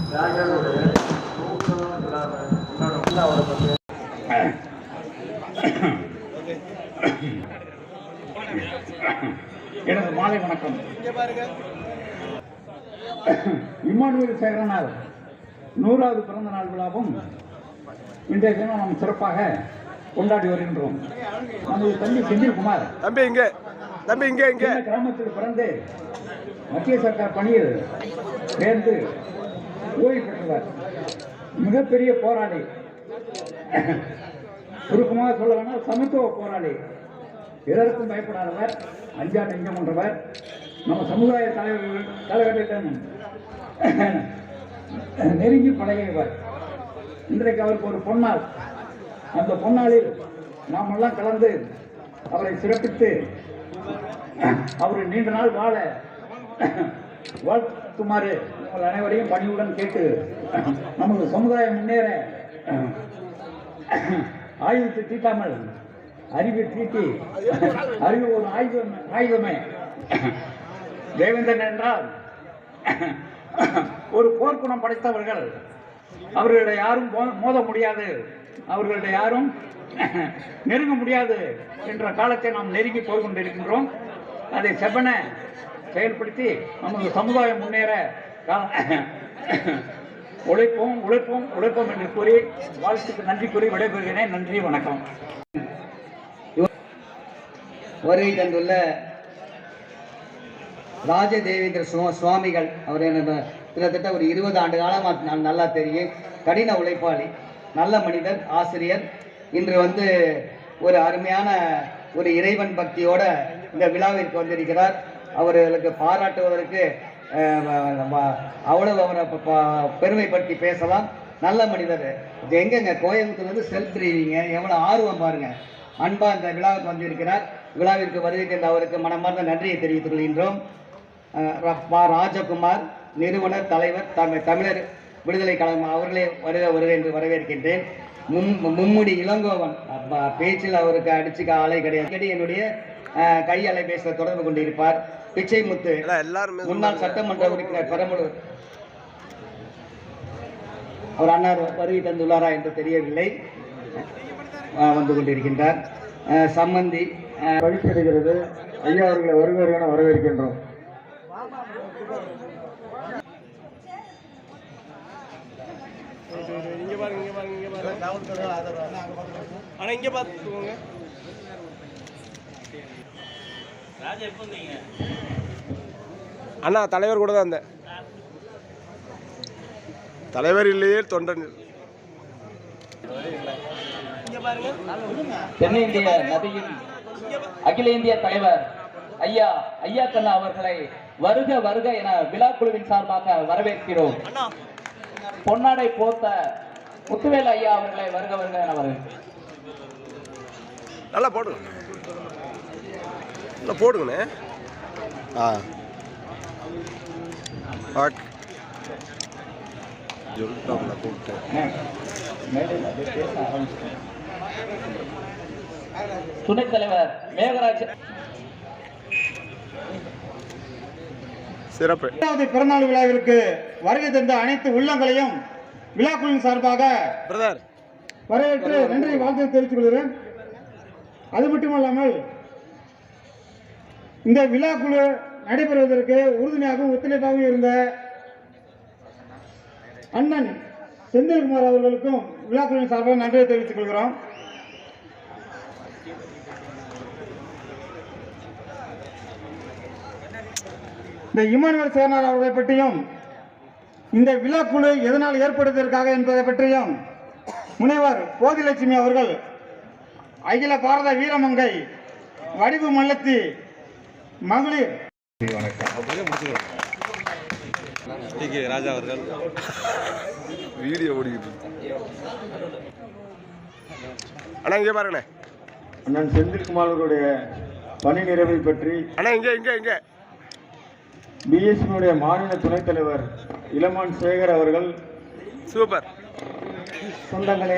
எனது மாலை வணக்கம். இம்மானுவேல் சேகரனால் 100வது பிறந்த நாள் விழாவும் இன்றைய தினம் நாம் சிறப்பாக கொண்டாடி வருகின்றோம். நமது தம்பி செந்தில்குமார் கிராமத்தில் பிறந்து மத்திய சர்க்கார் பணியில் சேர்ந்து ஓய்வு பெற்றவர். மிகப்பெரிய போராளி, சுருக்கமாக சொல்ல வேணால் சமத்துவ போராளி, எதற்கும் பயப்படாதவர், அஞ்சா நெஞ்சம் கொண்டவர், நம்ம சமுதாய தலைவர்களிடம் நெருங்கி பழகியவர். இன்றைக்கு அவருக்கு ஒரு பொன்னாள். அந்த பொன்னாளில் நாம் எல்லாம் கலந்து அவரை சிறப்பித்து அவர் நீண்ட நாள் வாழ வாழ்த்துமாறு உங்கள் அனைவரையும் பணியுடன் கேட்டு நமது சமுதாயம் முன்னேற ஆயுதத்தை தீட்டாமல் அறிவை தீட்டி, அறிவு ஒரு ஆயுதமே. தேவேந்திரன் என்றால் ஒரு போர்க்குணம் படைத்தவர்கள். அவர்களிட யாரும் மோத முடியாது, அவர்களிட யாரும் நெருங்க முடியாது என்ற காலத்தை நாம் நெருங்கி போய் கொண்டிருக்கின்றோம். அதை செவ்வன செயல்படுத்தி நமது சமுதாயம் முன்னேற உழைப்போம் உழைப்போம் உழைப்போம் என்று கூறி வாழ்த்துக்கு நன்றி கூறி விடைபெறுகிறேன். நன்றி, வணக்கம். வருகை தந்துள்ள ராஜதேவேந்திர சுவாமிகள், அவர் கிட்டத்தட்ட ஒரு 20 ஆண்டு காலமாக நல்லா தெரியும். கடின உழைப்பாளி, நல்ல மனிதர், ஆசிரியர். இன்று ஒரு அருமையான ஒரு இறைவன் பக்தியோட இந்த விழாவிற்கு வந்திருக்கிறார். அவர்களுக்கு பாராட்டுவதற்கு அவ்வளவு அவரை பெருமைப்படுத்தி பேசலாம். நல்ல மனிதர். எங்கெங்க கோயம்புத்தூர்லேருந்து செல்ஃப் டிரைவிங்க, எவ்வளோ ஆர்வம் பாருங்க. அன்பா இந்த விழாவுக்கு வந்திருக்கிறார். விழாவிற்கு வருகை தந்த அவருக்கு மனமார்ந்த நன்றியை தெரிவித்துக் கொள்கின்றோம். ராஜகுமார், நிறுவனர், தலைவர், தமிழர் விடுதலை கழகம், அவர்களே வருக என்று வரவேற்கின்றேன். மும்முடி இளங்கோவன், பேச்சில் அவருக்கு அடிச்சுக்க ஆளை கிடையாது. என்னுடைய கை அலைபேசியில் தொடர்பு கொண்டிருப்பார். பிச்சைமுத்து, முன்னாள் சட்டமன்ற உறுப்பினர், பெரம்பலூர். அவர் அண்ணா வருகை தந்துள்ளாரா என்று தெரியவில்லை, வந்து கொண்டிருக்கின்றார். சம்பந்தி பரிசளிக்கிறது. ஐயா அவர்களை வருக வரவேற்கின்றோம். அண்ணா தலைவர் கூட தான் அந்த தலைவர் இல்லையே, தொண்டன். தென்னிந்திய நதியின் அகில இந்திய தலைவர் ஐயா கண்ணா அவர்களை வருக வருக என விழா குழுவின் சார்பாக வரவேற்கிறோம். பொன்னாடை போர்த்த முத்துவேல் ஐயா அவர்களை வருக வருக என வரவேற்கிறோம். நல்லா போடுங்க, நல்லா போடுங்கண்ணே. துணைத் தலைவர் மேகராஜ் சிறப்பு. பிறந்தநாள் விழாவிற்கு வருகை தந்த அனைத்து உள்ளங்களையும் விழாக்குழுவின் சார்பாக வரவேற்று நன்றி வாழ்த்து தெரிவித்துக் கொள்கிறேன். அது மட்டுமல்லாமல் இந்த விழாக்குழு நடைபெறுவதற்கு உறுதுணையாகவும் ஒத்துழைப்பாகவும் இருந்த அண்ணன் செந்தில்குமார் அவர்களுக்கும் விழாக்குழுவின் சார்பாக நன்றியை தெரிவித்துக் கொள்கிறோம். இந்த இம்மானுவேல் சேகரனார் அவர்களை பற்றியும் இந்த விழாக்குழு எதனால் ஏற்படுவதற்காக என்பதை பற்றியும் முனைவர் போதிலட்சுமி அவர்கள், அகில பாரத வீரமங்கை வடிவு மல்லத்தி மகளிர் ராஜா அவர்கள் வீடியோ ஓடிக்கிட்டு. அண்ணா இங்கே பாருங்கண்ணே, அண்ணன் செந்தில்குமார் அவர்களுடைய பணி நிறைவை பற்றி அண்ணா இங்கே பிஎஸ்பியுடைய மாநில துணைத் தலைவர் இளமான் சேகர் அவர்கள். சூப்பர். சொந்தங்களே,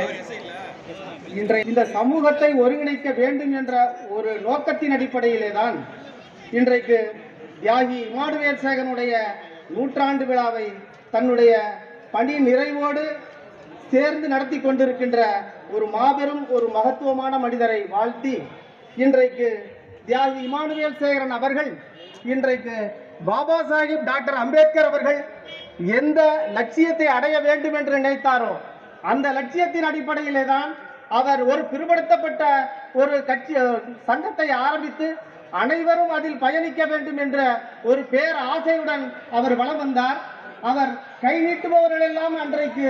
இன்றைய இந்த சமூகத்தை ஒருங்கிணைக்க வேண்டும் என்ற ஒரு நோக்கத்தின் அடிப்படையிலே தான் இன்றைக்கு தியாகி இம்மானுவேல் சேகரனுடைய 100ஆண்டு விழாவை தன்னுடைய பணி நிறைவோடு சேர்ந்து நடத்தி கொண்டிருக்கின்ற ஒரு மாபெரும் ஒரு மகத்துவமான மனிதரை வாழ்த்தி இன்றைக்கு தியாகி இமானுவேல் சேகரன் அவர்கள் இன்றைக்கு பாபா சாஹிப் டாக்டர் அம்பேத்கர் அவர்கள் எந்த லட்சியத்தை அடைய வேண்டும் என்று நினைத்தாரோ அந்த லட்சியத்தின் அடிப்படையிலே தான் அவர் ஒரு பிற்படுத்தப்பட்ட ஒரு கட்சி சங்கத்தை ஆரம்பித்து அனைவரும் அதில் பயணிக்க வேண்டும் என்ற ஒரு பேர் ஆசையுடன் அவர் வலம் வந்தார். அவர் கை நீட்டுபவர்கள் எல்லாம் அன்றைக்கு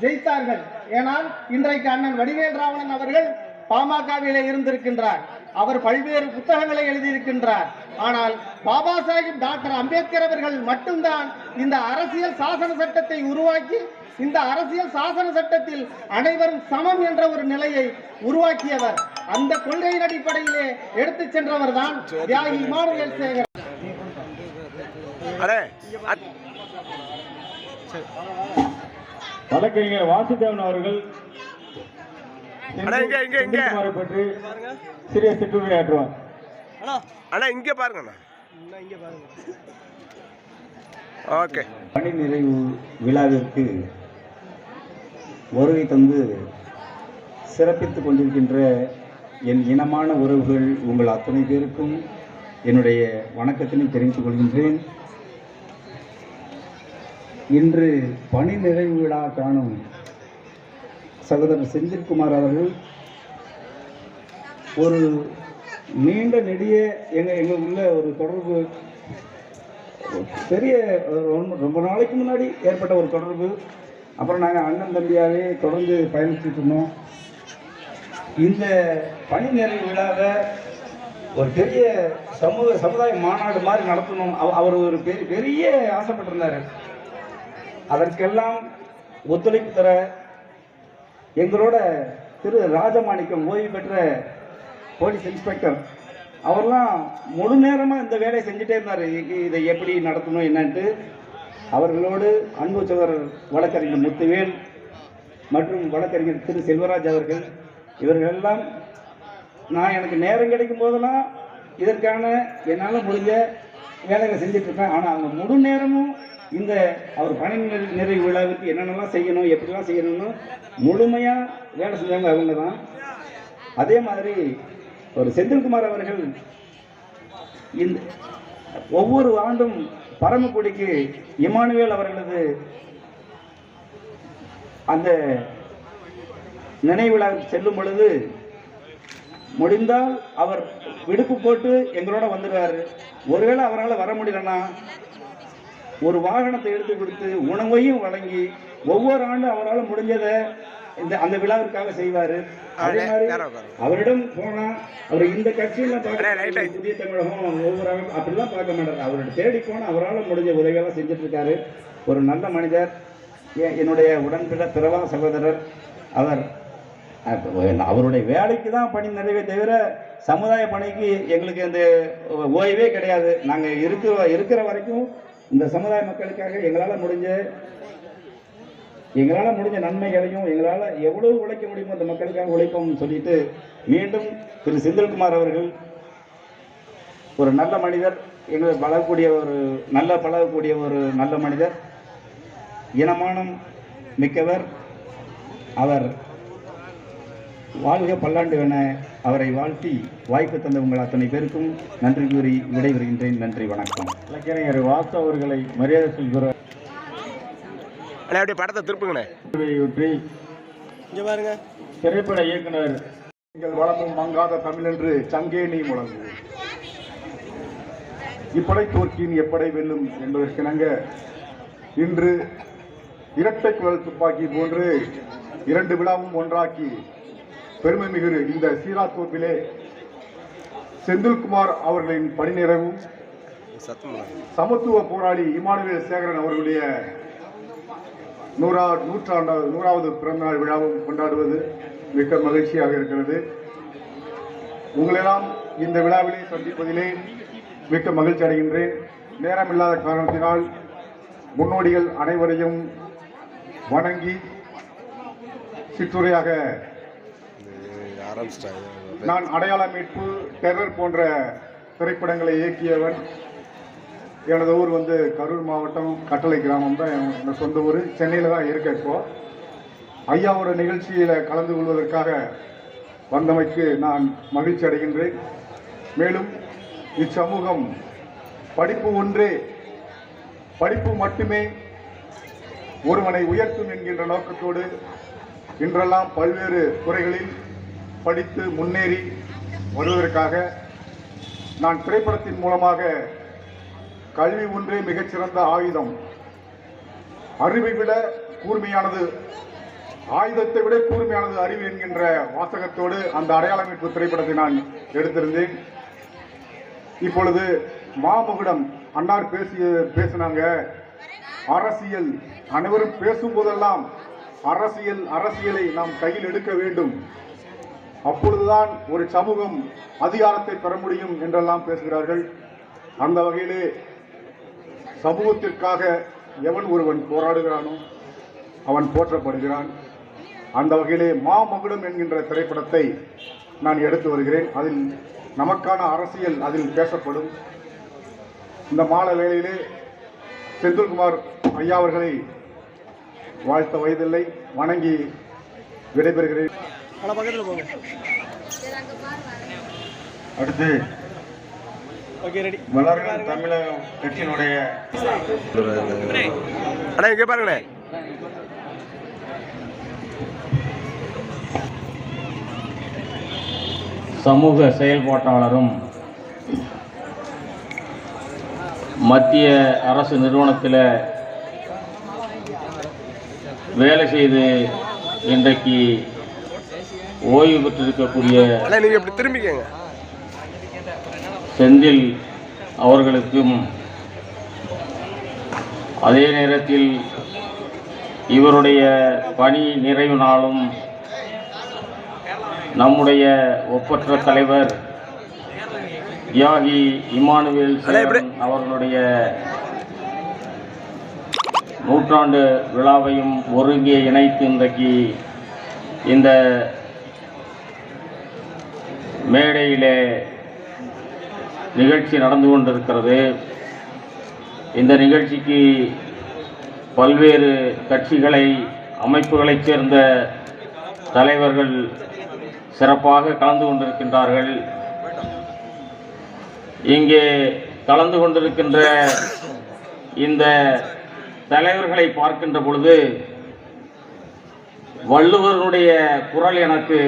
ஜெயித்தார்கள். ஏனால் இன்றைக்கு அண்ணன் வடிவேல் ராவணன் அவர்கள் பாமகவிலே இருந்திருக்கின்றார். அவர் பல்வேறு புத்தகங்களை எழுதியிருக்கின்றார். ஆனால் பாபா சாஹிப் டாக்டர் அம்பேத்கர் அவர்கள் மட்டும்தான் இந்த அரசியல் சாசன சட்டத்தை உருவாக்கி இந்த அரசியல் சாசன சட்டத்தில் அனைவரும் சமம் என்ற ஒரு நிலையை உருவாக்கியவர். அந்த கொள்கையின் அடிப்படையிலே எடுத்து சென்றவர் தான் தியாகி இமானுவேல் சேகர். வழக்கறிஞர் வாசுதேவன் அவர்கள் பற்றி சிறிய சிற்றுரையாற்றுவார். இங்க பாருங்க. ஓகே. பணி நிறைவு விழாவிற்கு வருகை தந்து சிறப்பித்துக் கொண்டிருக்கின்ற என் இனமான உறவுகள் உங்கள் அத்தனை பேருக்கும் என்னுடைய வணக்கத்தினை தெரிவித்துக் கொள்கின்றேன். இன்று பணி நிறைவு விழா காணும் சகோதரர் செந்தில்குமார் அவர்கள் ஒரு நீண்ட நெடிய எங்கள் உள்ள ஒரு தொடர்பு, பெரிய ரொம்ப நாளைக்கு முன்னாடி ஏற்பட்ட ஒரு தொடர்பு. அப்புறம் நாங்கள் அண்ணன் தம்பியாகவே தொடர்ந்து பயணிச்சுட்டு இருந்தோம். இந்த பணி நிறைவு விழாவை ஒரு பெரிய சமுதாய மாநாடு மாதிரி நடத்தணும் அவர் ஒரு பெரிய ஆசைப்பட்டிருந்தார். அதற்கெல்லாம் ஒத்துழைப்பு தர எங்களோட திரு ராஜமாணிக்கம் ஓய்வு பெற்ற போலீஸ் இன்ஸ்பெக்டர் அவர்லாம் முழு நேரமாக இந்த வேலையை செஞ்சுட்டே இருந்தார். இதை எப்படி நடத்தணும் என்னன்ட்டு அவர்களோடு அன்பு சகோதரர் வழக்கறிஞர் முத்துவேல் மற்றும் வழக்கறிஞர் திரு செல்வராஜ் அவர்கள் இவர்களெல்லாம் நான் எனக்கு நேரம் கிடைக்கும் போதெல்லாம் இதற்கான என்னால் முடிஞ்ச வேலைகளை செஞ்சிட்ருப்பேன். ஆனால் அவங்க முழு நேரமும் இந்த அவர் பணி நிறைவு விழாவிற்கு என்னென்னலாம் செய்யணும் எப்படிலாம் செய்யணும்னு முழுமையாக வேலை செஞ்சவங்க அவங்க தான். அதே மாதிரி ஒரு செந்தில்குமார் அவர்கள் இந்த ஒவ்வொரு ஆண்டும் பரமக்குடிக்கு இமானுவேல் அவர்களது அந்த நினைவு விழாவுக்கு செல்லும் பொழுது முடிந்தால் அவர் விடுப்பு போட்டு எங்களோட வந்துடுவார். ஒருவேளை அவரால் வர முடியலன்னா ஒரு வாகனத்தை எடுத்து கொடுத்து உணவையும் வழங்கி ஒவ்வொரு ஆண்டும் அவரால் முடிஞ்சதை அந்த விழாவிற்காக செய்வார். அதே மாதிரி அவரிடம் போனால் அவர் இந்த கட்சியெல்லாம் பார்க்க புதிய தமிழகம் ஒவ்வொரு அப்படிலாம் பார்க்க மாட்டார். அவர்கிட்ட தேடி போனால் அவரால் முடிஞ்ச உதவியெல்லாம் செஞ்சுட்டு இருக்காரு. ஒரு நல்ல மனிதர், என்னுடைய உடன்பிற பிறவா சகோதரர். அவர் அவருடைய வேலைக்கு தான் பணி நிறைவே தவிர சமுதாய பணிக்கு எங்களுக்கு இந்த ஓய்வே கிடையாது. நாங்கள் இருக்கிற வரைக்கும் இந்த சமுதாய மக்களுக்காக எங்களால் முடிஞ்ச நன்மைகளையும் எங்களால் எவ்வளவு உழைக்க முடியுமோ அந்த மக்களுக்காக உழைப்போம்னு சொல்லிட்டு மீண்டும் திரு செந்தில்குமார் அவர்கள் ஒரு நல்ல மனிதர், எங்களுக்கு பழகக்கூடிய ஒரு நல்ல மனிதர், இனமானம் மிக்கவர். அவர் வாழ்க பல்லாண்டு என அவரை வாழ்த்தி வாய்ப்பு தந்த உங்கள் அத்தனை பேருக்கும் நன்றி கூறி விடைபெறுகின்றேன். நன்றி, வணக்கம். வழக்கறிஞர் வாசு அவர்களை மரியாதை செல்கிறார். அப்படியே படத்தை திருப்புங்கண்ணே. திரைப்பட இயக்குனர் எங்கள் வளமும் மங்காத தமிழ் என்று சங்கே நீ முழங்கு இப்படை தோற்கின் எப்படை வெல்லும் என்பதற்கிணங்க இன்று இரட்டை குழல் துப்பாக்கி போன்று 2 விழாவும் ஒன்றாக்கி பெருமை மிகு இந்த சீராத்தோப்பிலே செந்தில்குமார் அவர்களின் பணி நிறைவும் சமத்துவ போராளி இமானுவேல் சேகரன் அவர்களுடைய 100வது பிறந்தநாள் விழாவும் கொண்டாடுவது மிக்க மகிழ்ச்சியாக இருக்கிறது. உங்களெல்லாம் இந்த விழாவிலே சந்திப்பதிலே மிக்க மகிழ்ச்சி அடைகின்றேன். நேரமில்லாத காரணத்தினால் முன்னோடிகள் அனைவரையும் வணங்கி சிற்றுரையாக நான் அடையாள மீட்பு, டெரர் போன்ற திரைப்படங்களை இயக்கியவன். எனது ஊர் வந்து கரூர் மாவட்டம் கட்டளை கிராமம் தான் என் சொந்த ஊர். சென்னையில் தான் இருக்கேன். இப்போ ஐயாவோட நிகழ்ச்சியில் கலந்து கொள்வதற்காக வந்தமைக்கு நான் மகிழ்ச்சி அடைகின்றேன். மேலும் இச்சமூகம் படிப்பு ஒன்றே, படிப்பு மட்டுமே ஒருவனை உயர்த்தும் என்கின்ற நோக்கத்தோடு இன்றெல்லாம் பல்வேறு துறைகளில் படித்து முன்னேறி வருவதற்காக நான் திரைப்படத்தின் மூலமாக கல்வி ஒன்றே மிகச்சிறந்த ஆயுதம், அறிவை விட கூர்மையானது, ஆயுதத்தை விட கூர்மையானது அறிவு என்கின்ற வாசகத்தோடு அந்த அடையாளமைப்பு திரைப்படத்தை நான் எடுத்திருந்தேன். இப்பொழுது மாமகுடம் அன்னார் பேசினாங்க. அரசியல், அனைவரும் பேசும்போதெல்லாம் அரசியலை நாம் கையில் எடுக்க வேண்டும், அப்பொழுதுதான் ஒரு சமூகம் அதிகாரத்தை பெற முடியும் என்றெல்லாம் பேசுகிறார்கள். அந்த வகையிலே சமூகத்திற்காக எவன் ஒருவன் போராடுகிறானோ அவன் போற்றப்படுகிறான். அந்த வகையிலே மாமகுடம் என்கின்ற திரைப்படத்தை நான் எடுத்து வருகிறேன். அதில் நமக்கான அரசியல் அதில் பேசப்படும். இந்த மாலை வேளையிலே செந்தில்குமார் ஐயா அவர்களை வாழ்த்த வயதில்லை, வணங்கி விடைபெறுகிறேன். அடுத்து வளர்கள் தமிழக கட்சியினுடைய இங்கே பாருங்களே. சமூக செயல்பாட்டாளரும் மத்திய அரசு நிறுவனத்தில் வேலை செய்து இன்றைக்கு ஓய்வு பெற்றிருக்கக்கூடிய நீங்க இப்படி திரும்பிக்கங்க செந்தில் அவர்களுக்கும், அதே நேரத்தில் இவருடைய பணி நிறைவு நாளும் நம்முடைய ஒப்பற்ற தலைவர் தியாகி இமானுவேல் சேகரன் அவர்களுடைய நூற்றாண்டு விழாவையும் ஒருங்கே இணைத்து இன்றைக்கு இந்த மேடையிலே நிகழ்ச்சி நடந்து கொண்டிருக்கிறது. இந்த நிகழ்ச்சிக்கு பல்வேறு கட்சிகளை, அமைப்புகளைச் சேர்ந்த தலைவர்கள் சிறப்பாக கலந்து கொண்டிருக்கின்றார்கள். இங்கே கலந்து கொண்டிருக்கின்ற இந்த தலைவர்களை பார்க்கின்ற பொழுது வள்ளுவருடைய குரல் எனக்கு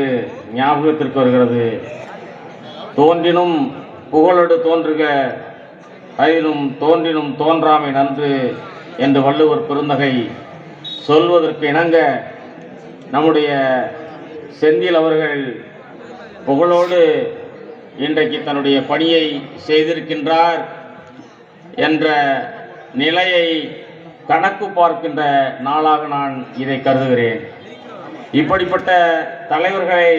ஞாபகத்திற்கு வருகிறது. தோன்றினும் புகழோடு தோன்றுக, அதிலும் தோன்றினும் தோன்றாமை நன்று என்று வள்ளுவர் பெருந்தகை சொல்வதற்கு இணங்க நம்முடைய செந்தில் அவர்கள் புகழோடு இன்றைக்கு தன்னுடைய பணியை செய்திருக்கின்றார் என்ற நிலையை கணக்கு பார்க்கின்ற நாளாக நான் இதை கருதுகிறேன். இப்படிப்பட்ட தலைவர்களை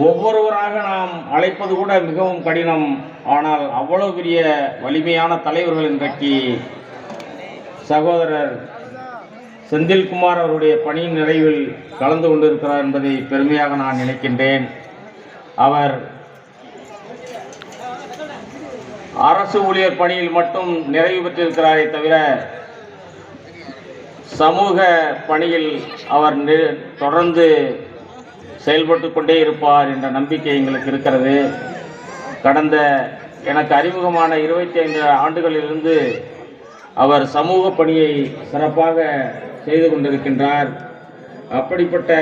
ஒவ்வொருவராக நாம் அழைப்பது கூட மிகவும் கடினம். ஆனால் அவ்வளவு பெரிய வலிமையான தலைவர்கள் இன்றைக்கு சகோதரர் செந்தில்குமார் அவருடைய பணியின் நிறைவில் கலந்து கொண்டிருக்கிறார் என்பதை பெருமையாக நான் நினைக்கின்றேன். அவர் அரசு ஊழியர் பணியில் மட்டும் நிறைவு பெற்றிருக்கிறாரே தவிர சமூக பணியில் அவர் தொடர்ந்து செயல்பட்டு கொண்டே இருப்பார் என்ற நம்பிக்கை எங்களுக்கு இருக்கிறது. கடந்த எனக்கு அறிமுகமான 25 ஆண்டுகளிலிருந்து அவர் சமூக பணியை சிறப்பாக செய்து கொண்டிருக்கின்றார். அப்படிப்பட்ட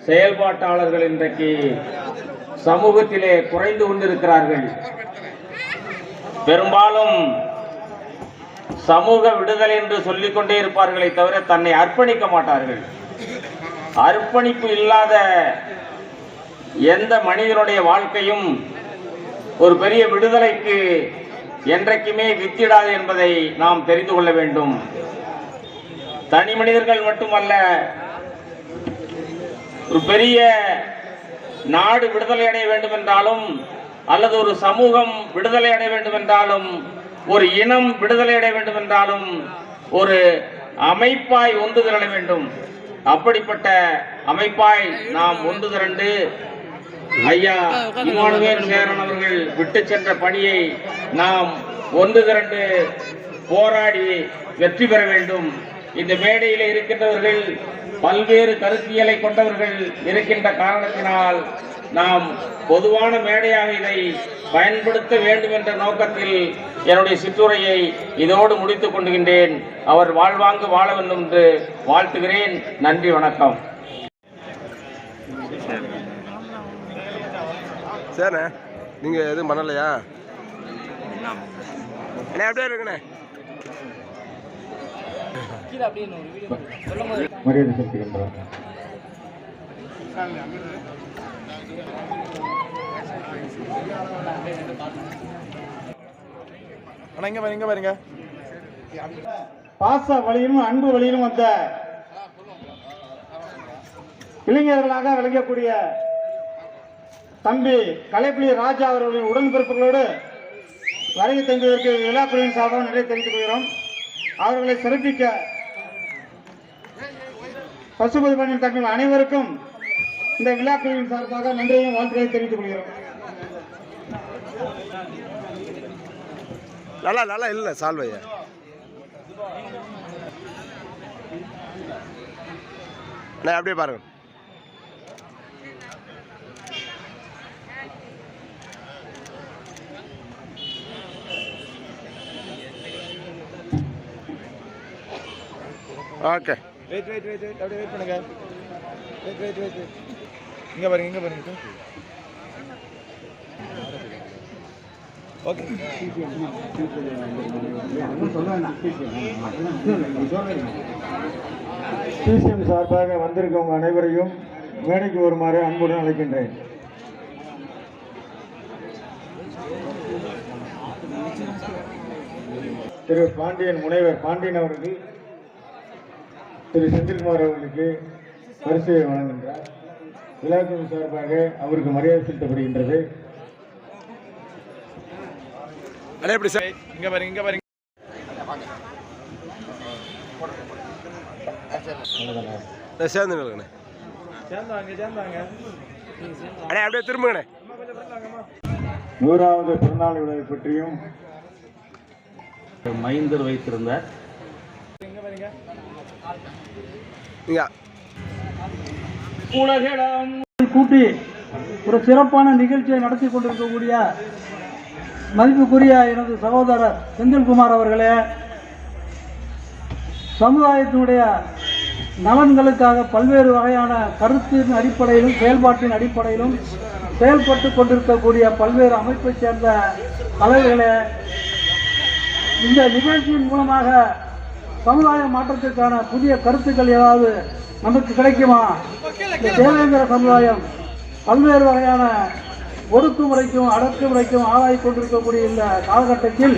செயல்பாட்டாளர்கள் இன்றைக்கு சமூகத்திலே குறைந்து கொண்டிருக்கிறார்கள். பெரும்பாலும் சமூக விடுதலை என்று சொல்லிக்கொண்டே இருப்பார்களே தவிர தன்னை அர்ப்பணிக்க மாட்டார்கள். அர்ப்பணிப்பு இல்லாத எந்த மனிதனுடைய வாழ்க்கையும் ஒரு பெரிய விடுதலைக்கு என்றைக்குமே வித்திடாது என்பதை நாம் தெரிந்து கொள்ள வேண்டும். தனி மனிதர்கள் மட்டுமல்ல, ஒரு பெரிய நாடு விடுதலை அடைய வேண்டும் என்றாலும், அல்லது ஒரு சமூகம் விடுதலை அடைய வேண்டும் என்றாலும், ஒரு இனம் விடுதலை அடைய வேண்டும் என்றாலும் ஒரு அமைப்பாய் ஒன்று திரள வேண்டும். அப்படிப்பட்ட அமைப்பாய் நாம் ஒன்று திரண்டு ஐயா இமானுவேல் சேரன் அவர்கள் விட்டு சென்ற பணியை நாம் ஒன்று திரண்டு போராடி வெற்றி பெற வேண்டும். இந்த மேடையில் இருக்கின்றவர்கள் பல்வேறு கருத்தியலை கொண்டவர்கள் இருக்கின்ற காரணத்தினால் நாம் பொதுவான மேடையாக இதை பயன்படுத்த வேண்டும் என்ற நோக்கத்தில் என்னுடைய சிற்றுரையை இதோடு முடித்துக் கொண்டுகின்றேன். அவர் வாழ்வாங்கு வாழ வேண்டும் என்று வாழ்த்துகிறேன். நன்றி, வணக்கம். சரிண்ணே, நீங்க எதுவும் பண்ணலையா? என்ன அப்படியே இருக்குண்ணே. மரியாதை செலுத்துகின்றார். இங்க பாருங்க. பாச வழியிலும் அன்பு வழியிலும் வந்த இளைஞர்களாக விளங்கக்கூடிய தம்பி கலைப்புலி ராஜா அவர்களின் உடன்பிறப்புகளோடு வருகை தங்குவதற்கு விழாக்குழுவின் சார்பாக நிறைய தெரிவித்துக் கொள்கிறோம். அவர்களை சிறப்பிக்க பசுபதி பண்ணி தங்கள் அனைவருக்கும் இந்த விழாக்குழுவின் சார்பாக நன்றியையும் வாழ்த்துக்களை தெரிவித்துக் கொள்கிறோம். நல்லா இல்லை சால்வையா. அப்படியே பாருங்க. ஓகே, வெயிட் அப்படியே வெயிட் பண்ணுங்க. வெயிட் இங்க பாருங்க. ஓகே, சிசிஎம் சார்பாக வந்திருக்கவங்க அனைவரையும் மேடைக்கு வருமாறு அன்புடன் அழைக்கின்றேன். திரு பாண்டியன், முனைவர் பாண்டியன் அவர்கள் திரு செந்தில்குமார் அவர்களுக்கு பரிசை வழங்குகின்றார். விழாக்குழு சார்பாக அவருக்கு மரியாதை செலுத்தப்படுகின்றது. இங்க பாருங்க. சேர்ந்துங்கண்ணே, அப்படியே திரும்புங்கண்ணே. 100வது பிறந்தநாள் விழாவை பற்றியும் மைந்தர் வைத்திருந்தார். உலகிடம் கூட்டி ஒரு சிறப்பான நிகழ்ச்சியை நடத்தி கொண்டிருக்கக்கூடிய மதிப்புக்குரிய எனது சகோதரர் செந்தில்குமார் அவர்களே, சமுதாயத்தினுடைய நலன்களுக்காக பல்வேறு வகையான கருத்தின் அடிப்படையிலும் செயல்பாட்டின் அடிப்படையிலும் செயல்பட்டு கொண்டிருக்கக்கூடிய பல்வேறு அமைப்பைச் சேர்ந்த தலைவர்களே, இந்த நிகழ்ச்சியின் மூலமாக சமுதாய மாற்றத்திற்கான புதிய கருத்துக்கள் ஏதாவது நமக்கு கிடைக்குமா? இந்த தேவேந்திர சமுதாயம் பல்வேறு வகையான ஒடுக்குமுறைக்கும் அடக்குமுறைக்கும் ஆளாகி கொண்டிருக்கக்கூடிய இந்த காலகட்டத்தில்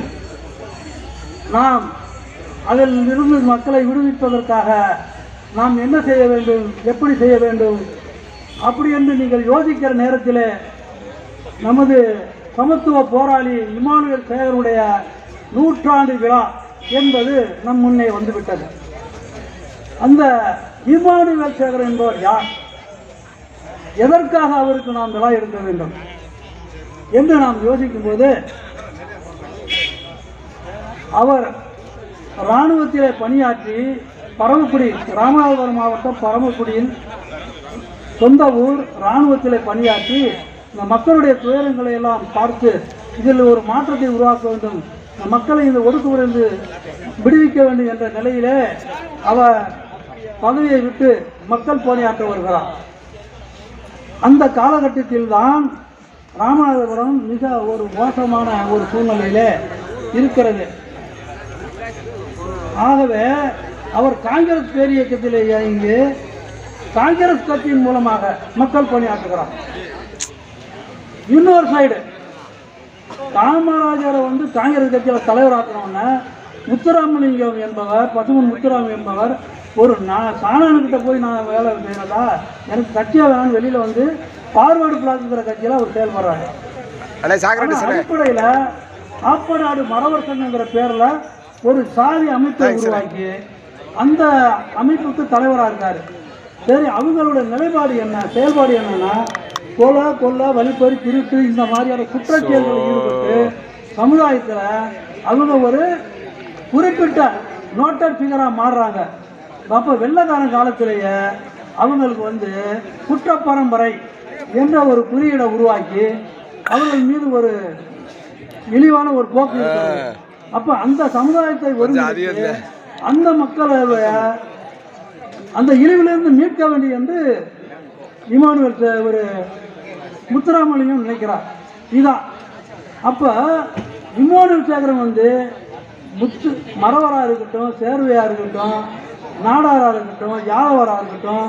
நாம் அதில் இருந்து மக்களை விடுவிப்பதற்காக நாம் என்ன செய்ய வேண்டும், எப்படி செய்ய வேண்டும், அப்படி என்று நீங்கள் யோசிக்கிற நேரத்தில் நமது சமத்துவ போராளி இமானுவேல் சேகருடைய 100ஆண்டு விழா என்பது நம் முன்னே வந்துவிட்டது. அந்த இமானுவேல் சேகர் என்பவர் யார்? எதற்காக அவருக்கு நாம் விழா எடுக்க வேண்டும் என்று நாம் யோசிக்கும் போது, அவர் இராணுவத்திலே பணியாற்றி பரமக்குடி, ராமநாதபுரம் மாவட்டம் பரமக்குடியின் சொந்த ஊர், இராணுவத்திலே பணியாற்றி இந்த மக்களுடைய துயரங்களை எல்லாம் பார்த்து இதில் ஒரு மாற்றத்தை உருவாக்க வேண்டும், மக்களை இந்த ஒடுக்குமுறையிலிருந்து விடுவிக்க வேண்டும் என்ற நிலையிலே அவர் பதவியை விட்டு மக்கள் பணியாற்ற வருகிறார். அந்த காலகட்டத்தில் தான் ராமநாதபுரம் மிக ஒரு மோசமான ஒரு சூழ்நிலையிலே இருக்கிறது. ஆகவே அவர் காங்கிரஸ் பேரியக்கத்திலே இறங்கி காங்கிரஸ் கட்சியின் மூலமாக மக்கள் பணியாற்றுகிறார். இன்னொரு சைடு காமராஜரை காங்கிரஸ் கட்சியில் தலைவராக்கணும்னா முத்துராமலிங்கம் என்பவர், பசுமன் முத்துராமன் என்பவர் ஒரு சாணானுக்கிட்ட போய் நான் வேலை செய்யறதா, எனக்கு கட்சியாக வேணும்னு வெளியில் பார்வர்டு பிளாக்குங்கிற கட்சியில் அவர் செயல்படுறாரு. அடிப்படையில் ஆப்பநாடு மறவர் சங்கங்கிற பேரில் ஒரு சாதி அமைப்பை உருவாக்கி அந்த அமைப்புக்கு தலைவராக இருக்காரு. சரி, அவங்களோட நிலைப்பாடு என்ன, செயல்பாடு என்னன்னா, கொலை வழிப்பறி திருட்டு இந்த மாதிரியான குற்றச்செயல்களில் ஈடுபட்டு சமுதாயத்தில் அவங்க ஒரு குறிப்பிட்ட நோட்டட் ஃபிகராக மாறுறாங்க. அப்போ வெள்ளைக்காரன் காலத்திலேயே அவங்களுக்கு வந்து குற்ற பரம்பரை என்ற ஒரு குறியீடை உருவாக்கி அவர்கள் மீது ஒரு இழிவான ஒரு போக்கு இருக்கிறது. அப்போ அந்த சமுதாயத்தை ஒருங்கிணைத்து அந்த மக்களுடைய அந்த இழிவிலிருந்து மீட்க வேண்டிய என்று இமானுவேல் ஒரு முத்துராமலிங்கம் நினைக்கிறார். இதான் அப்போ இமானுவேல் சேகரன் வந்து மறவராக இருக்கட்டும், சேர்வையாக இருக்கட்டும், நாடாராக இருக்கட்டும், யாதவராக இருக்கட்டும்,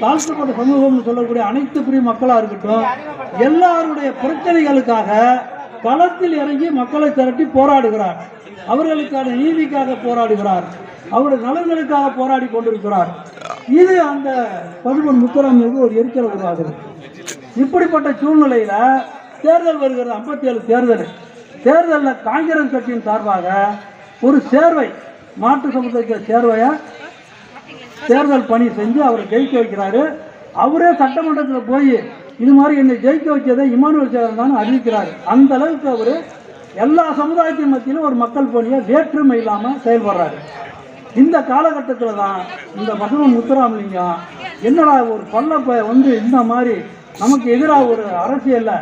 தாழ்த்தப்பட்ட சமூகம்னு சொல்லக்கூடிய அனைத்து பிரிவு மக்களாக இருக்கட்டும், எல்லாருடைய பிரச்சனைகளுக்காக களத்தில் இறங்கி மக்களை திரட்டி போராடுகிறார். அவர்களுக்கான நீதிக்காக போராடுகிறார். அவருடைய நலன்களுக்காக போராடி கொண்டிருக்கிறார். இது அந்த பசுமன் முத்துராமலிங்கம் ஒரு எரிச்சல் உருவாகுது. இப்படிப்பட்ட சூழ்நிலையில தேர்தல் வருகிறது. 57 தேர்தலில் காங்கிரஸ் கட்சியின் சார்பாக ஒரு சேர்வை, மாற்று சமுதாய சேர்வையை தேர்தல் பணி செஞ்சு அவரை ஜெயிக்க வைக்கிறாரு. அவரே சட்டமன்றத்தில் போய் இது மாதிரி என்னை ஜெயிக்க வச்சதை இமானுவேல் சேகரன் தான் அறிவிக்கிறார். அந்த அளவுக்கு அவர் எல்லா சமுதாயத்தின் மத்தியிலும் ஒரு மக்கள் பணியை வேற்றுமை இல்லாமல் செயல்படுறாரு. இந்த காலகட்டத்தில் தான் இந்த பசுமன் முத்துராமலிங்கம் என்னடா ஒரு பல்லப்ப வந்து இந்த மாதிரி நமக்கு எதிராக ஒரு அரசியல்ல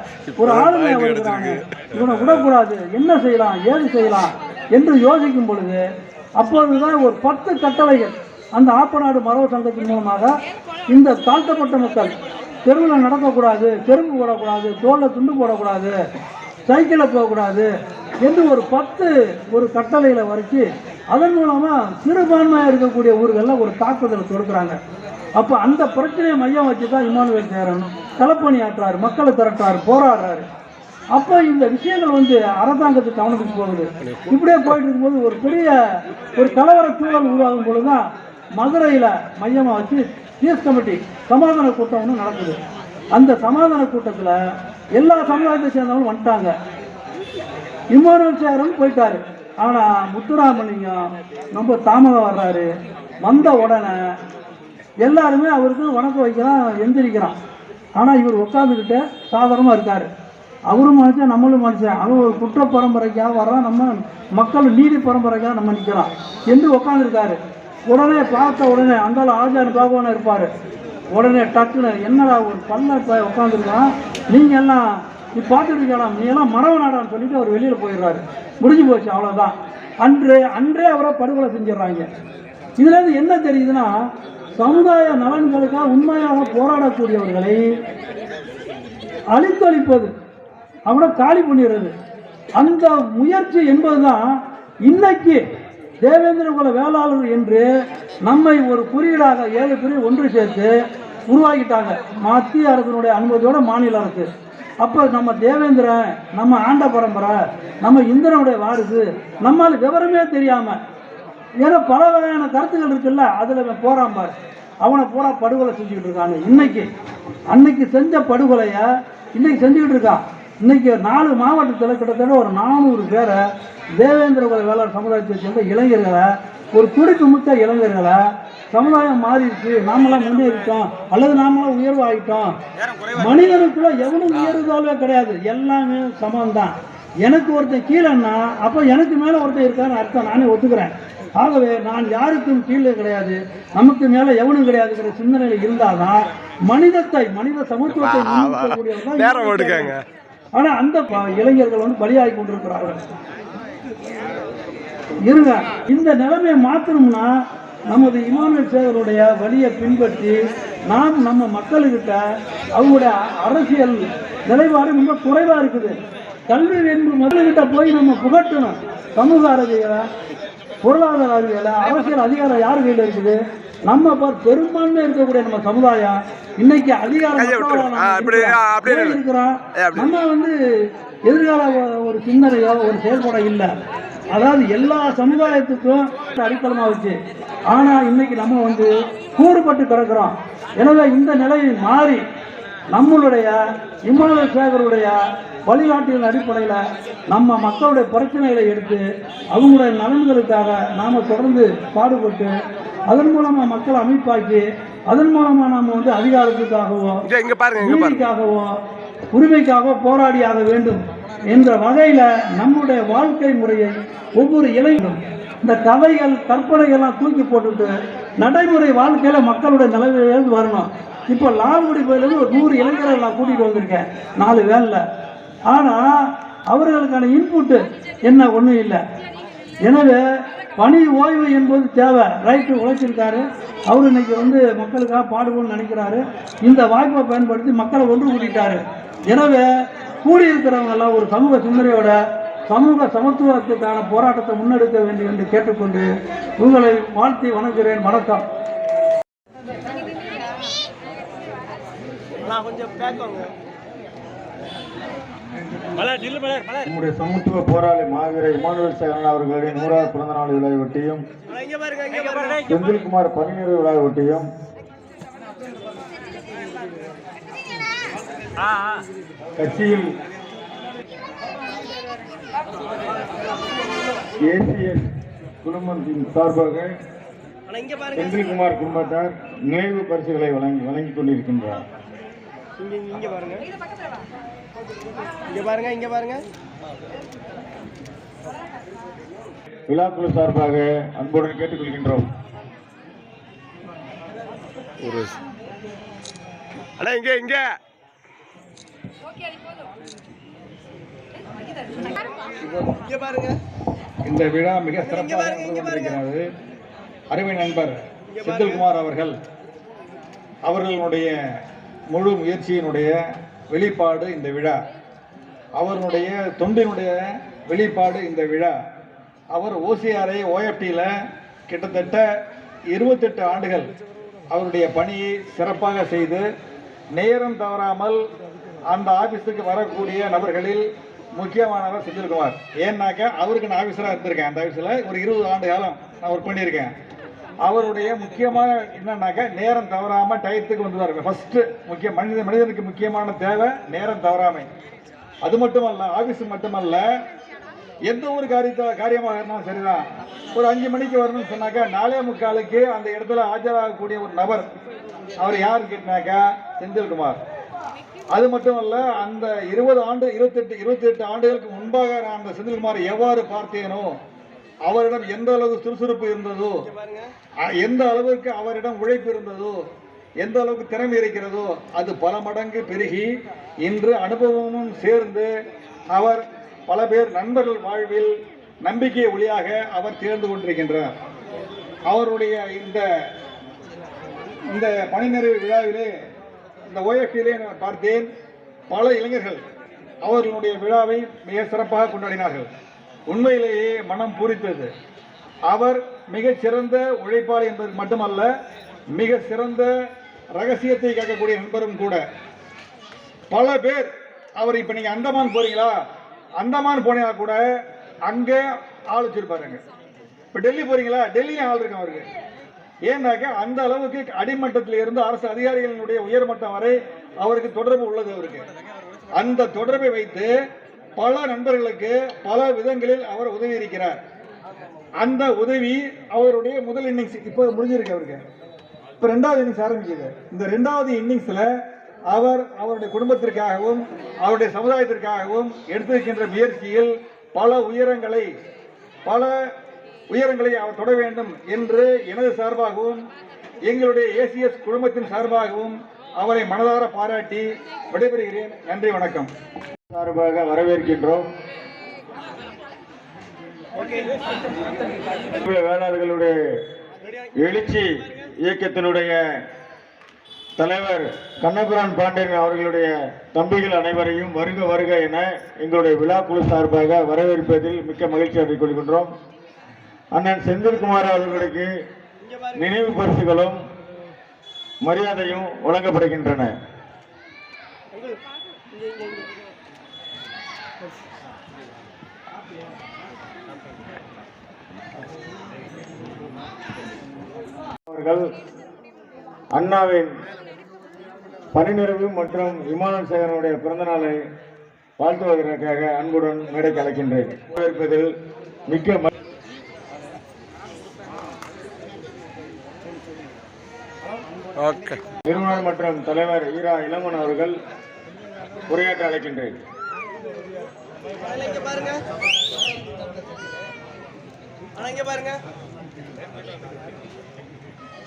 ஒரு ஆளுமை வருகிறாங்க, இவனை விடக்கூடாது, என்ன செய்யலாம் ஏது செய்யலாம் என்று யோசிக்கும் பொழுது அப்பொழுதுதான் ஒரு 10 கட்டளைகள் அந்த ஆப்பநாடு மரபு சங்கத்தின் மூலமாக இந்த தாழ்த்தப்பட்ட மக்கள் தெருவில் நடக்கக்கூடாது, செருப்பு போடக்கூடாது, தோளில் துண்டு போடக்கூடாது, சைக்கிளில் போகக்கூடாது என்று ஒரு 10 ஒரு கட்டளையில் வரைச்சி அதன் மூலமாக சிறுபான்மையாக இருக்கக்கூடிய ஊர்களில் ஒரு தாக்குதலை தொடுக்கிறாங்க. அப்போ அந்த பிரச்சனையை மையம் வச்சு தான் இமானுவேல் சேகரன் களப்பணி ஆற்றுறாரு, மக்களை திரட்டுறாரு, போராடுறாரு. அப்போ இந்த விஷயங்கள் வந்து அரசாங்கத்துக்கு கவனத்துக்கு போகுது. இப்படியே போயிட்டு இருக்கும்போது ஒரு பெரிய ஒரு கலவர சூழல் உருவாகும் பொழுது தான் மதுரையில் மையமாக வச்சு பீஸ் கமிட்டி சமாதான கூட்டம் ஒன்று நடக்குது. அந்த சமாதான கூட்டத்தில் எல்லா சமுதாயத்தை சேர்ந்தவங்களும் வந்துட்டாங்க. இமானுவேல் சேகரன் போயிட்டாரு. ஆனால் முத்துராமலிங்கம் ரொம்ப தாமதம் வர்றாரு. வந்த உடனே எல்லாருமே அவருக்கு வணக்கம் வைக்கிறான், எந்திரிக்கிறான். ஆனால் இவர் உட்காந்துக்கிட்டு சாதாரணமாக இருக்கார். அவரும் மனுஷன், நம்மளும் மனுஷன். அவன் ஒரு குற்ற பரம்பரைக்காக வர்றான், நம்ம மக்கள் நீதி பரம்பரைக்காக நம்ம நிற்கிறோம் என்று உட்காந்துருக்காரு. உடனே பார்த்த உடனே அந்த ஆஜான் பாகவான இருப்பார். உடனே டக்குன்னு என்னடா ஒரு பல்ல உட்காந்துருக்கான், நீங்கள் எல்லாம் நீ பார்த்துட்டு இருக்கலாம், நீ எல்லாம் மரவ நாடான்னு சொல்லிட்டு அவர் வெளியில் போயிடுறாரு. முடிஞ்சு போச்சு, அவ்வளோதான். அன்றே அவரை படுகொலை செஞ்சிடறாங்க. இதுலேருந்து என்ன தெரியுதுன்னா, சமுதாய நலன்களுக்காக உண்மையாக போராடக்கூடியவர்களை அழித்தொழிப்பது, அவனை காலி பண்ணிடுறது, அந்த முயற்சி என்பதுதான் இன்னைக்கு தேவேந்திர குல வேளாளர் என்று நம்மை ஒரு குறியீடாக 7 பிரிவு ஒன்று சேர்த்து உருவாக்கிட்டாங்க. மத்திய அரசினுடைய அனுமதியோட மாநில அரசு. அப்போ நம்ம தேவேந்திரன், நம்ம ஆண்ட பரம்பரை, நம்ம இந்திரனுடைய வாரிசு, நம்மளுக்கு விவரமே தெரியாமல் ஏன்னா பல வகையான கருத்துக்கள் இருக்குல்ல, அதில் போறாம்பார், அவனை பூரா படுகொலை செஞ்சுக்கிட்டு இருக்காங்க. அன்னைக்கு செஞ்ச படுகொலையை இன்னைக்கு செஞ்சுக்கிட்டு இருக்கான். இன்னைக்கு 4 மாவட்டத்தில் கிட்டத்தட்ட ஒரு 400 பேரை தேவேந்திர குல வேளாண் சமுதாயத்தை சேர்ந்த இளைஞர்களை, ஒரு துடிப்பு மிக்க இளைஞர்களை, சமுதாயம் மாறிடுச்சு, நாமெல்லாம் முன்னேறிட்டோம் அல்லது நாமெல்லாம் உயர்வு ஆகிட்டோம், மனிதனுக்குள்ள எவனும் உயர்வுதாவே கிடையாது, எல்லாமே சமம்தான். எனக்கு ஒருத்தன் கீழேன்னா அப்போ எனக்கு மேலே ஒருத்தன் இருக்கான்னு அர்த்தம், நானே ஒத்துக்கிறேன். ஆகவே நான் யாருக்கும் கீழே கிடையாது, நமக்கு மேலே எவனும் கிடையாதுங்கிற சிந்தனையில் இருந்தால்தான் மனித சமத்துவத்தை முன்னிறுத்தக்கூடியவர்கள். ஆனால் அந்த இளைஞர்கள் வந்து பலியாகி கொண்டிருக்கிறார்கள். இருங்க, இந்த நிலைமையை மாற்றணும்னா நமது இமானுவேல் சேகருடைய வழியை பின்பற்றி நாம் நம்ம மக்கள்கிட்ட அவங்களுடைய அரசியல் நிலைப்பாடு ரொம்ப குறைவாக இருக்குது. கல்வி என்பது மக்கள்கிட்ட போய் நம்ம புகட்டணும். சமூக அறிவியலை, பொருளாதார அறிவியலை, அரசியல் அதிகாரம் யார் கையில் இருக்குது? நம்ம பெரும்பான்மை இருக்கக்கூடிய நம்ம சமுதாயம் இன்னைக்கு அதிகாரம் இருக்கிறோம். நம்ம வந்து எதிர்கால ஒரு சிந்தனையோ ஒரு செயல்பாடோ இல்லை. அதாவது எல்லா சமுதாயத்துக்கும் அடித்தளமாக வச்சு, ஆனால் இன்னைக்கு நம்ம வந்து கூறுபட்டு கிடக்கிறோம். எனவே இந்த நிலையை மாறி நம்மளுடைய இமானுவேல் சேகருடைய வழிகாட்டியின் அடிப்படையில் நம்ம மக்களுடைய பிரச்சனைகளை எடுத்து அவங்களுடைய நலன்களுக்காக நாம் தொடர்ந்து பாடுபட்டு அதன் மூலமாக மக்களை அமைப்பாக்கி அதன் மூலமாக நம்ம வந்து அதிகாரத்துக்காகவோ நீதிக்காகவோ உரிமைக்காகவோ போராடியாக வேண்டும் என்ற வகையில் நம்முடைய வாழ்க்கை முறையை ஒவ்வொரு இளைஞரும் இந்த கதைகள் கற்பனைகள்லாம் தூக்கி போட்டுட்டு நடைமுறை வாழ்க்கையில் மக்களுடைய நிலையிலிருந்து வரணும். இப்போ லால்குடி கோயிலிருந்து ஒரு 100 இளைஞர்களை நான் கூட்டிகிட்டு வந்திருக்கேன் 4 வேனில். ஆனால் அவர்களுக்கான இன்புட்டு என்ன ஒன்றும் இல்லை. எனவே பணி ஓய்வு என்பது தேவை. ரைட்டு உழைச்சிருக்காரு அவர், இன்னைக்கு வந்து மக்களுக்காக பாடுபோன்னு நினைக்கிறாரு. இந்த வாய்ப்பை பயன்படுத்தி மக்களை ஒன்று கூட்டிட்டாரு. எனவே கூடியிருக்கிறவங்க எல்லாம் ஒரு சமூக சிந்தனையோட சமூக சமத்துவத்துக்கான போராட்டத்தை முன்னெடுக்க வேண்டும் என்று கேட்டுக்கொண்டு உங்களை வாழ்த்தி வணங்குகிறேன். வணக்கம். நம்முடைய சமத்துவ போராளி மாவீரர் இமானுவேல் சேகரன் அவர்களின் 100வது பிறந்த நாள் விழாவை ஒட்டியும் செந்தில்குமார் பணி நிறைவு விழாவை ஒட்டியும் கட்சியில் ஏசிஎஸ் குழுமத்தின் சார்பாக செந்தில்குமார் குடும்பத்தார் நினைவு பரிசுகளை வழங்கிக் கொண்டிருக்கின்றார். விழாக்குழு சார்பாக அன்புடன் கேட்டுக்கொள்கின்றோம். இந்த விழா மிக சிறப்பாக கொண்டிருக்கிறது. அருமை நண்பர் செந்தில்குமார் அவர்களுடைய முழு முயற்சியினுடைய வெளிப்பாடு இந்த விழா. அவருடைய தொண்டினுடைய வெளிப்பாடு இந்த விழா. அவர் ஓசிஆர்ஐ ஓஎஃப்டியில் கிட்டத்தட்ட 28 ஆண்டுகள் அவருடைய பணியை சிறப்பாக செய்து நேரம் தவறாமல் அந்த ஆபீஸுக்கு வரக்கூடிய நபர்களில் முக்கியமானவர் செந்தில்குமார். ஏன்னாக்க அவருக்கு நான் ஆஃபீஸராக இருந்திருக்கேன். அந்த ஆஃபீஸில் ஒரு 20 ஆண்டு காலம் நான் ஒர்க் பண்ணியிருக்கேன். அவருடைய முக்கியமான என்னன்னாக்க நேரம் தவறாமல் டயத்துக்கு வந்துதான் இருக்கும். ஃபர்ஸ்ட் மனிதனுக்கு முக்கியமான தேவை நேரம் தவறாமை. அது மட்டுமல்ல, ஆஃபீஸு மட்டுமல்ல, எந்த ஒரு காரியமாக இருந்தாலும் சரிதான். ஒரு 5 மணிக்கு வரணும்னு சொன்னாக்கா 4:45க்கு அந்த இடத்துல ஆஜராகக்கூடிய ஒரு நபர் அவர் யாருன்னு கேட்டாக்கா செந்தில்குமார். அது மட்டுமல்ல, அந்த 28 ஆண்டுகளுக்கு முன்பாக நான் அந்த செந்தில்குமார் எவ்வாறு பார்த்தேனோ, அவரிடம் எந்த அளவுக்கு சுறுசுறுப்பு இருந்ததோ, எந்த அளவுக்கு அவரிடம் உழைப்பு இருந்ததோ, எந்த அளவுக்கு திறமை இருக்கிறதோ, அது பல மடங்கு பெருகி இன்று அனுபவமும் சேர்ந்து அவர் பல பேர் நண்பர்கள் வாழ்வில் நம்பிக்கை ஒளியாக அவர் திகழ்ந்து கொண்டிருக்கின்றார். அவருடைய இந்த பணி நிறைவு விழாவிலே, இந்த ஓஎஃப்டியிலே நான் பார்த்தேன், பல இளைஞர்கள் அவர்களுடைய விழாவை மிக சிறப்பாக கொண்டாடினார்கள். உண்மையிலேயே மனம் பூரித்தது. அவர் மிகச்சிறந்த உழைப்பாளி என்பது மட்டுமல்ல, மிக சிறந்த ரகசியத்தை கேட்கக்கூடிய நண்பரும் கூட. பல பேர் அவர் இப்ப நீங்க அந்தமான் போறீங்களா, அந்தமான் போனீங்களா கூட அங்கே ஆள் வச்சிருப்பாருங்க. இப்ப டெல்லி போறீங்களா, டெல்லியும் ஆள் இருக்கு அவருக்கு. ஏன்னாக்க அந்த அளவுக்கு அடிமட்டத்தில் இருந்து அரசு அதிகாரிகளுடைய உயர்மட்டம் வரை அவருக்கு தொடர்பு உள்ளது. அவருக்கு அந்த தொடர்பை வைத்து பல நண்பர்களுக்கு பல விதங்களில் அவர் உதவி இருக்கிறார். அந்த உதவி அவருடைய முதல் இன்னிங்ஸ் இப்போ முடிஞ்சிருக்கு. அவருக்கு இப்போ 2வது இன்னிங்ஸ் ஆரம்பிக்குது. இந்த 2வது இன்னிங்ஸ்ல அவர் அவருடைய குடும்பத்திற்காகவும் அவருடைய சமுதாயத்திற்காகவும் எடுத்திருக்கின்ற முயற்சியில் பல உயரங்களை அவர் தொட வேண்டும் என்று எனது சார்பாகவும் எங்களுடைய ஏசிஎஸ் குழுமத்தின் சார்பாகவும் அவரை மனதார பாராட்டி விடைபெறுகிறேன். நன்றி, வணக்கம். சார்பாக வரவேற்கின்றோம். வேளாளர்களுடைய எழுச்சி இயக்கத்தினுடைய தலைவர் கண்ணபுரான் பாண்டியன் அவர்களுடைய தம்பிகள் அனைவரையும் வருக வருக என எங்களுடைய விழாக்குழு சார்பாக வரவேற்பதில் மிக்க மகிழ்ச்சி அடைந்து கொள்கின்றோம். அண்ணன் செந்தில்குமார் அவர்களுக்கு நினைவு பரிசுகளும் மரியாதையும் வழங்கப்படுகின்றன. அவர்கள் அண்ணாவின் பணி நிறைவு மற்றும் இமானுவேல் சேகரனுடைய பிறந்த நாளை வாழ்த்துவதற்காக அன்புடன் மேடைக்கு அழைக்கின்றேன். வரவேற்பதில் மிக்க ஓகே. நிறுவனர் மற்றும் தலைவர் ஈரா இளங்கோன் அவர்கள் உரையாற்ற அழைக்கின்றேன்.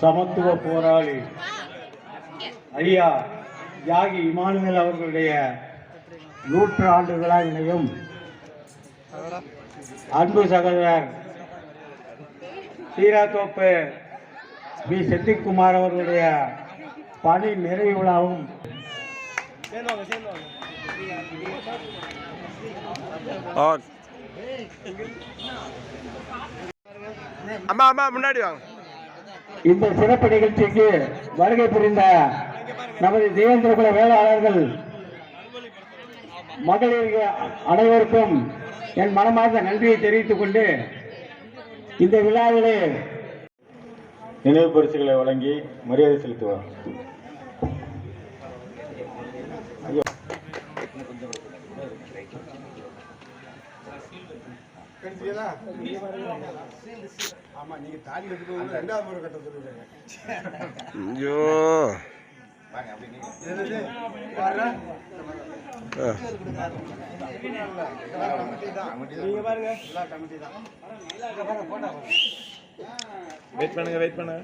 சமத்துவ போராளி ஐயா தியாகி இமானுவேல் அவர்களுடைய 100 ஆண்டு விழாவினையும் அன்பு சகோதரர் சீராத்தோப்பு பி செந்தில்குமார் அவர்களுடைய பணி நிறைவு விழாவும் அம்மா அம்மா முன்னாடி வாங்க. இந்த சிறப்பு நிகழ்ச்சிக்கு வருகை புரிந்த நமது தேவேந்திரகுல வேளாளர்கள் மகளிர் அனைவருக்கும் என் மனமார்ந்த நன்றியை தெரிவித்துக் கொண்டு இந்த விழாவிலே நினைவு பரிசுகளை வழங்கி மரியாதை செலுத்துவார். ஐயோ வெயிட் பண்ணுங்க.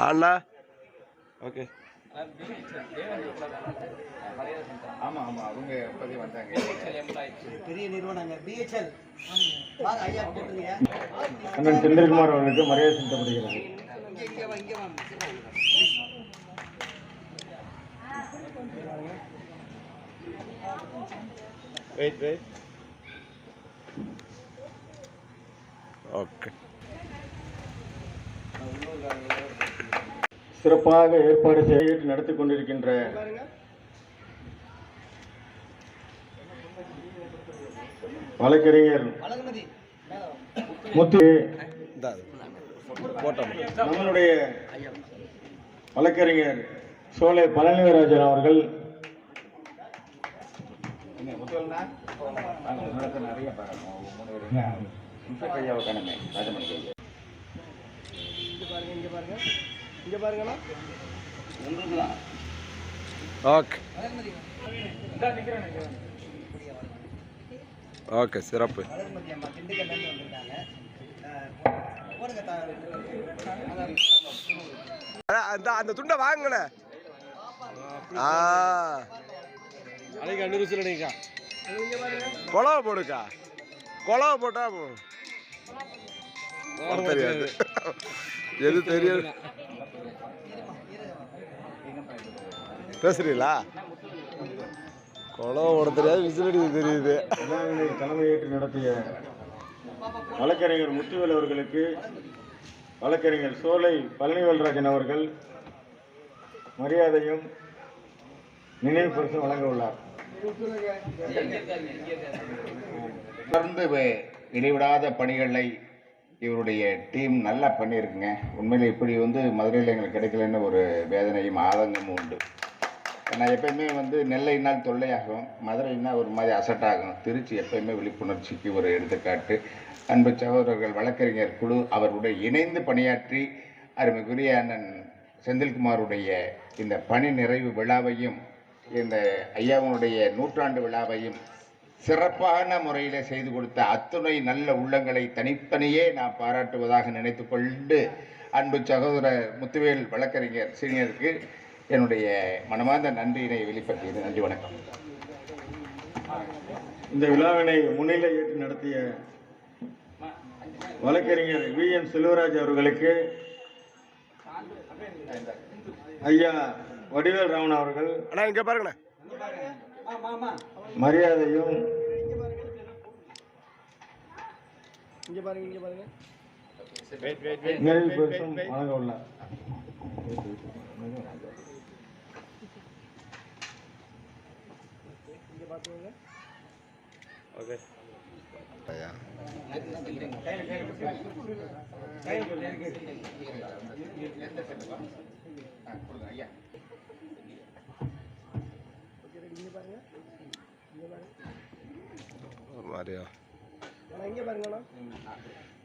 அண்ணா ஓகே. ஆமா அவங்க எப்போதே வந்தாங்க. பெரிய நிறுவனங்க பிஹெச்எல். அண்ணன் செந்தில்குமார் அவர்களுக்கு மரியாதை செலுத்தப்படுகிறது. வெயிட். ஓகே. சிறப்பாக ஏற்பாடு செய்து நடத்தி கொண்டிருக்கின்ற வழக்கறிஞர் முத்து நம்மளுடைய வழக்கறிஞர் சோலை பழனிவராஜன் அவர்கள் ஓகே. ஓகே சிறப்பு. அந்த துண்டை வாங்கண்ணே. கொலவை போடுக்கா. கொலவை போட்டா தெரியாது. எது தெரியாது பேசுறீங்களா? கொலவை போட தெரியாது, விசிலடி தெரியுது. தலைமையேற்று நடத்திய வழக்கறிஞர் முத்துவேல் அவர்களுக்கு வழக்கறிஞர் சோலை பழனிவேல்ராஜன் அவர்கள் மரியாதையும் நினைவு பரிசும் வழங்க உள்ளார். தொடர்ந்து இடைவிடாத பணிகளை இவருடைய டீம் நல்லா பண்ணியிருக்குங்க. உண்மையில் இப்படி மதுரையில் எங்களுக்கு கிடைக்கலன்னு ஒரு வேதனையும் ஆதங்கமும் உண்டு. நான் எப்பயுமே நெல்லைனால் தொல்லையாகும், மதுரைன்னா ஒரு மாதிரி அசட்டாகும், திருச்சி எப்பயுமே விழிப்புணர்ச்சிக்கு ஒரு எடுத்துக்காட்டு. அன்பு சகோதரர்கள் வழக்கறிஞர் குழு அவருடைய இணைந்து பணியாற்றி அருமைக்குரிய அண்ணன் செந்தில்குமாருடைய இந்த பணி நிறைவு விழாவையும் இந்த ஐயாவுடைய 100 ஆண்டு விழாவையும் சிறப்பான முறையில் செய்து கொடுத்த அத்துணை நல்ல உள்ளங்களை தனித்தனியே நான் பாராட்டுவதாக நினைத்து கொண்டு அன்பு சகோதரர் முத்துவேல் வழக்கறிஞர் சீனியருக்கு என்னுடைய மனமார்ந்த நன்றியினை வெளிப்படுத்தியது. நன்றி, வணக்கம். இந்த விழாவினை முன்னிலை ஏற்று நடத்திய வழக்கறிஞர் VN செல்வராஜ் அவர்களுக்கு ஐயா வடிவேல் ராமன் அவர்கள் இங்க பாருங்க மரியாதையும் நிறைவு பரிசும் வழங்க உள்ளார். ஓகே.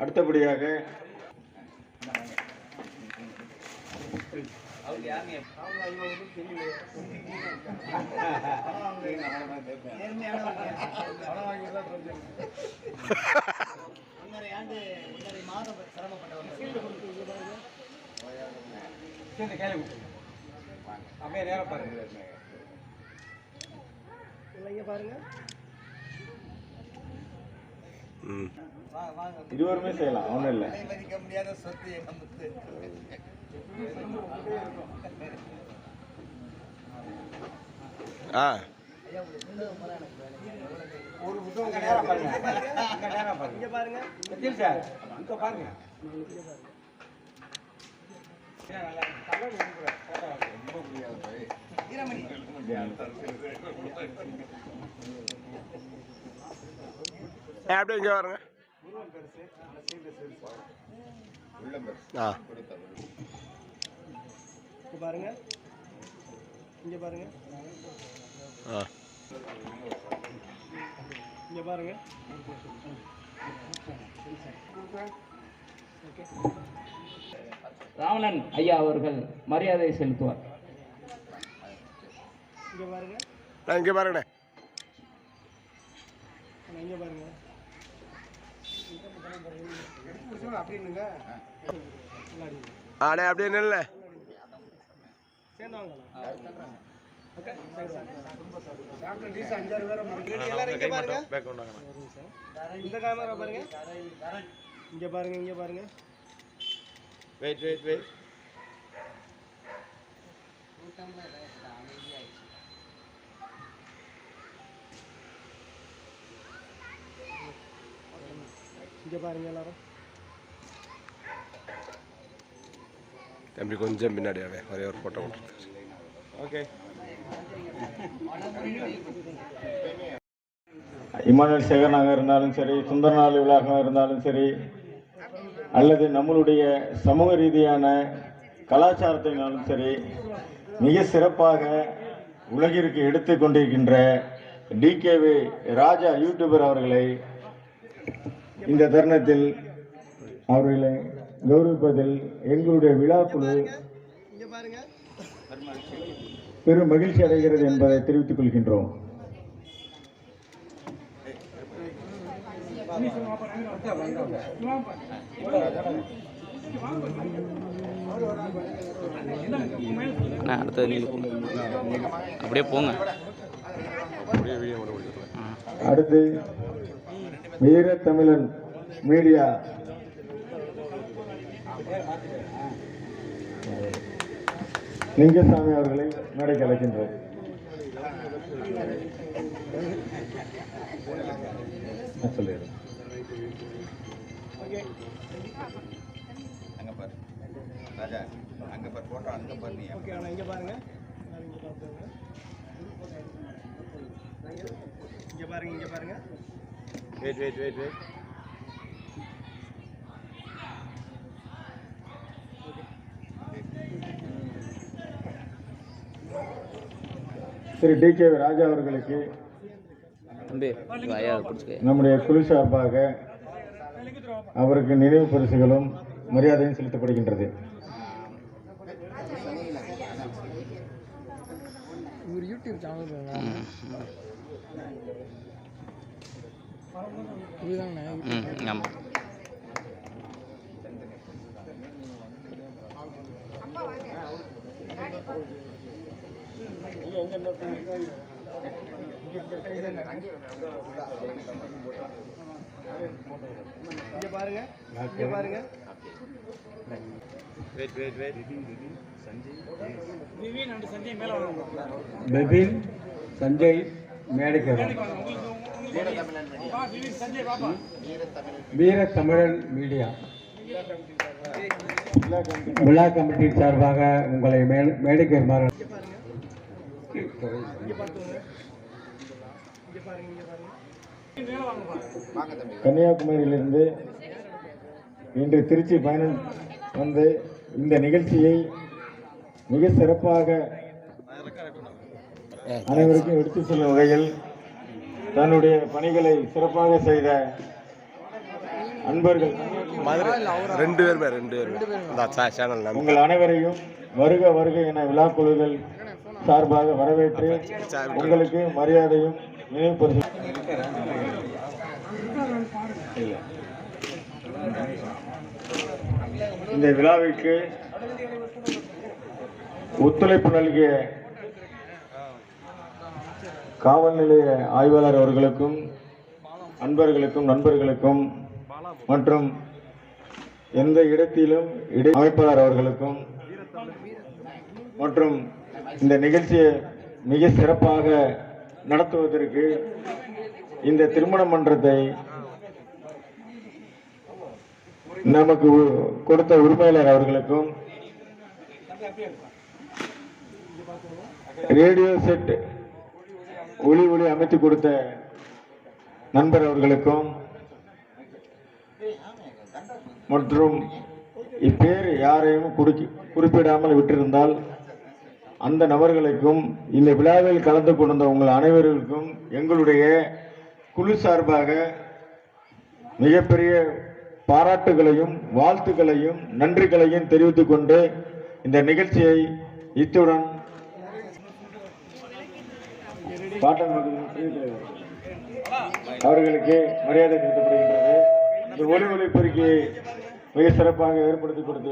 அடுத்தபடியாக அப்படியே நேரம் பாருங்க. பாருங்க இருவருமே செய்யலாம், ஒன்றும் இல்லை. முடியாத சொத்து நமக்கு. ஒரு புத்தகம் நேரம் பாருங்க. இங்க பாருங்க சார், இங்க பாருங்க. அப்படியே இங்கே பாருங்க. பாருங்க இங்க பாருங்க இங்க பாருங்க. ராவணன் ஐயா அவர்கள் மரியாதை செலுத்துவார். இங்க பாருங்க. இங்கே பாருங்கண்ணே. இங்க பாருங்க. அப்படின்னுங்க. ஆடே அப்படியே நில்ல. சேர்ந்து வாங்க. இந்த கேமரா பாருங்க. இங்க பாருங்க, இங்க பாருங்க. Wait wait wait. இங்க பாருங்க எல்லாரும். தம்பி கொஞ்சம் பின்னாடி ஒரே ஒரு போட்டோ. ஓகே. இமானுவேல் சேகரனாக இருந்தாலும் சரி, சுந்தரநாள் விழாவாக இருந்தாலும் சரி, அல்லது நம்மளுடைய சமூக ரீதியான கலாச்சாரத்தினாலும் சரி, மிக சிறப்பாக உலகிற்கு எடுத்து கொண்டிருக்கின்ற டிகேவி ராஜா யூடியூபர் அவர்களை இந்த தருணத்தில் அவர்களை கௌரவிப்பதில் எங்களுடைய விழாக்குழு பெரும் மகிழ்ச்சி அடைகிறது என்பதை தெரிவித்துக் கொள்கின்றோம். அப்படியே போங்க. அடுத்து வீர தமிழன் மீடியா லிங்கசாமி அவர்களை மேடைக்கு அழைக்கின்றோம். சொல்லிடுறேன். அங்க பாரு ராஜா, அங்க பாரு போட்டோ, அங்க பாரு நீ. ஓகே, இங்க பாருங்க. இங்க பாருங்க, இங்க பாருங்க. Wait wait wait wait. Thiru TK Raja அவர்களுக்கு நம்முடைய குழு சார்பாக அவருக்கு நினைவு பரிசுகளும் மரியாதையும் செலுத்தப்படுகின்றது. யூடியூப் சேனல் இங்க பாருங்க, இங்க பாருங்க. Wait wait wait. Bebin Sanjay மேடைக்கு வீர தமிழன் மீடியா விழா கமிட்டி சார்பாக உங்களை மேடைக்கு வருமாறு கன்னியாகுமரியிலிருந்து இன்று திருச்சி பயணம் வந்து இந்த நிகழ்ச்சியை மிக சிறப்பாக அனைவருக்கும் எடுத்து செல்லும் வகையில் தன்னுடைய பணிகளை சிறப்பாக செய்த அன்பர்கள் மதுரை 2 பேருமே இந்த சேனல் உங்கள் அனைவரையும் வருக வருக என விழாக்குழுக்கள் சார்பாக வரவேற்று உங்களுக்கு மரியாதையும் நினைவு இந்த விழாவிற்கு ஒத்துழைப்பு நல்கிய காவல் நிலைய ஆய்வாளர் அவர்களுக்கும் அன்பர்களுக்கும் நண்பர்களுக்கும் மற்றும் எந்த இடத்திலும் அமைப்பாளர் அவர்களுக்கும் மற்றும் இந்த நிகழ்ச்சியை மிக சிறப்பாக நடத்துவதற்கு இந்த திருமண மன்றத்தை நமக்கு கொடுத்த உரிமையாளர் அவர்களுக்கும் ரேடியோ செட் ஒளி அமைத்து கொடுத்த நண்பர் அவர்களுக்கும் மற்றும் இப்பேர் யாரையும் குறிப்பிடாமல் விட்டிருந்தால் அந்த நபர்களுக்கும் இந்த விழாவில் கலந்து கொண்ட உங்கள் அனைவருக்கும் எங்களுடைய குழு சார்பாக மிகப்பெரிய பாராட்டுகளையும் வாழ்த்துக்களையும் நன்றிகளையும் தெரிவித்துக் கொண்டு இந்த நிகழ்ச்சியை இத்துடன் அவர்களுக்கு மரியாதை செலுத்தப்படுகின்றது. இந்த ஒளிபெருக்கி மிக சிறப்பாக ஏற்படுத்தி கொடுத்த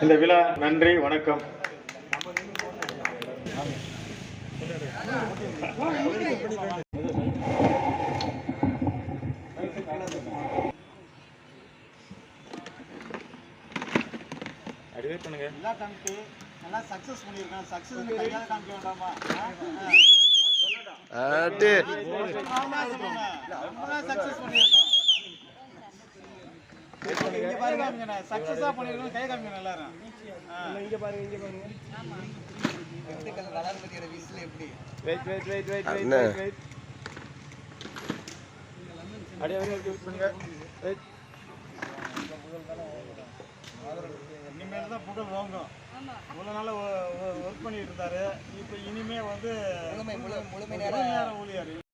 இந்த விழா நன்றி வணக்கம். வெயிட் பண்ணுங்க. எல்லாம் காமிச்சு நல்லா சக்சஸ் பண்ணிருக்கான். சக்சஸ் கையால காமிக்க வேண்டாமா? ஆட்டு ஆமா சொல்லுங்க. ரொம்ப சக்சஸ் பண்ணிருக்கான். இங்க பாருங்க சக்சஸா பண்ணிருக்கான். கை காமிங்க எல்லாரும். இங்க பாருங்க இங்க பாருங்க. வெட்டுக்கல வளர்மதியோட விசில் எப்படி? வெயிட் அடி வெயிட் பண்ணுங்க. வெயிட் இனிமேல் தான் புகழ் வாங்கும். இவ்வளோ நாள் ஒர்க் பண்ணிட்டு இருந்தாரு. இப்போ இனிமே வந்து முழுமை நேரம் ஊழியர்.